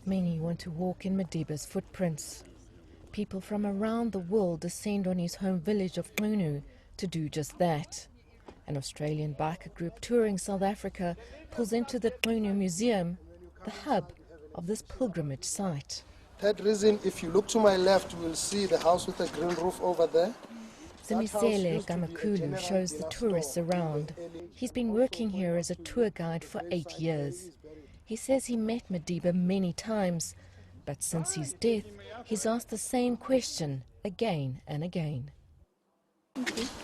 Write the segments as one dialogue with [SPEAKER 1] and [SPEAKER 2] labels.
[SPEAKER 1] Many want to walk in Madiba's footprints. People from around the world descend on his home village of Qunu to do just that. An Australian biker group touring South Africa pulls into the Qunu Museum, the hub of this pilgrimage site.
[SPEAKER 2] That reason, if you look to my left, you will see the house with the green roof over there.
[SPEAKER 1] Zimisele Gamakulu shows the tourists around. He's been working here as a tour guide for 8 years. He says he met Madiba many times, but since his death, he's asked the same question again and again.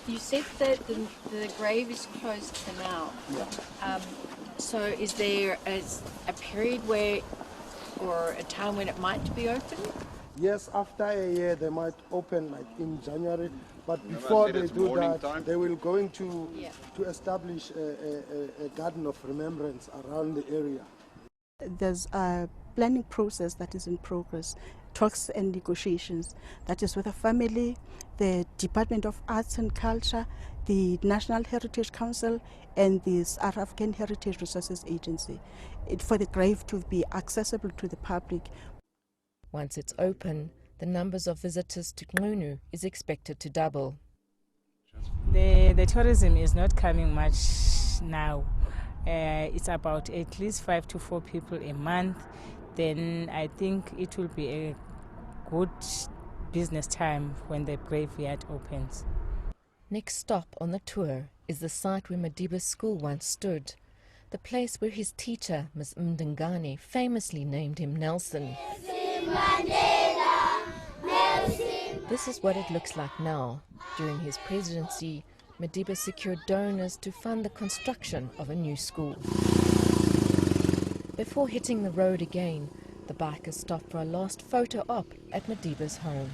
[SPEAKER 3] You said that the grave is closed for now.
[SPEAKER 2] Yeah.
[SPEAKER 3] So is there a period where, or a time when it might be open?
[SPEAKER 2] Yes, after a year they might open, like in January. But before they do that, they will going to establish a garden of remembrance around the area.
[SPEAKER 4] There's a planning process that is in progress, talks and negotiations. That is with the family, the Department of Arts and Culture, the National Heritage Council, and the South African Heritage Resources Agency, for the grave to be accessible to the public.
[SPEAKER 1] Once it's open, the numbers of visitors to Qunu is expected to double.
[SPEAKER 5] The tourism is not coming much now. It's about at least 5 to 4 people a month. Then I think it will be a good business time when the graveyard opens.
[SPEAKER 1] Next stop on the tour is the site where Madiba's school once stood, the place where his teacher, Ms. Mdingane, famously named him Nelson.
[SPEAKER 6] Mandela, Nelson.
[SPEAKER 1] This is what it looks like now. During his presidency, Madiba secured donors to fund the construction of a new school. Before hitting the road again, the bikers stopped for a last photo op at Madiba's home.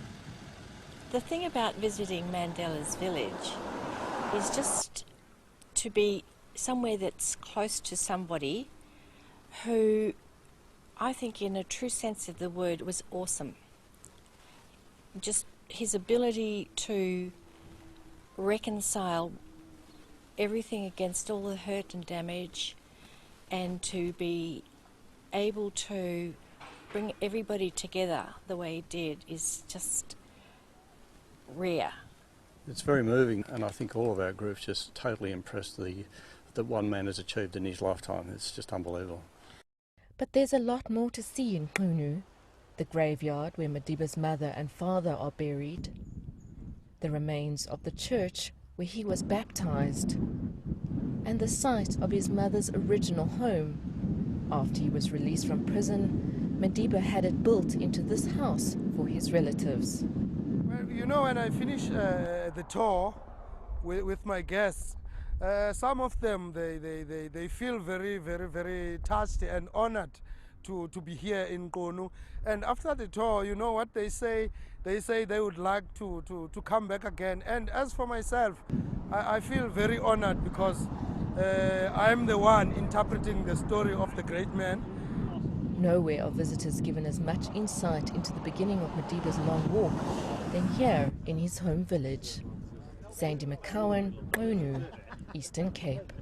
[SPEAKER 3] The thing about visiting Mandela's village is just to be somewhere that's close to somebody who I think in a true sense of the word was awesome. Just his ability to reconcile everything against all the hurt and damage, and to be able to bring everybody together the way he did is just rare.
[SPEAKER 7] It's very moving, and I think all of our groups just totally impressed that one man has achieved in his lifetime. It's just unbelievable.
[SPEAKER 1] But there's a lot more to see in Qunu. The graveyard where Madiba's mother and father are buried, the remains of the church where he was baptized, and the site of his mother's original home. After he was released from prison, Madiba had it built into this house for his relatives.
[SPEAKER 2] Well, you know, when I finish the tour with my guests, some of them, they feel very, very, very touched and honored to be here in Qunu. And after the tour, you know what they say? They say they would like to come back again. And as for myself, I feel very honored because I'm the one interpreting the story of the great man.
[SPEAKER 1] Nowhere are visitors given as much insight into the beginning of Madiba's long walk than here in his home village. Sandy McCowan, Qunu, Eastern Cape.